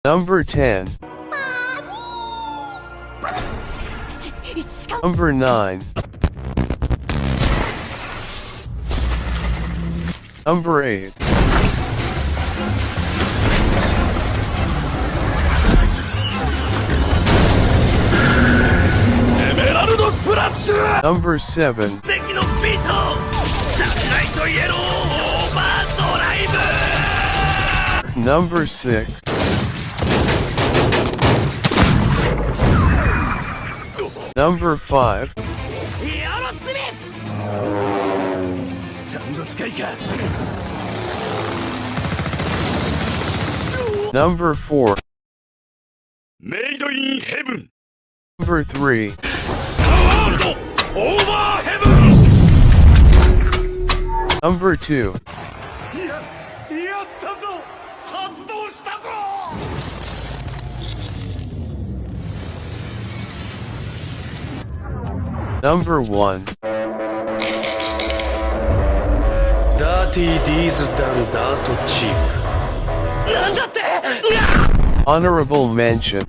Number 10. Number 9. Number 8. Number 7. Number 6. Number 5. Number 4. Made in heaven. Number 3. Over heaven. Number 2. Number 1. Dirty D's done dirt cheap. Honorable mention.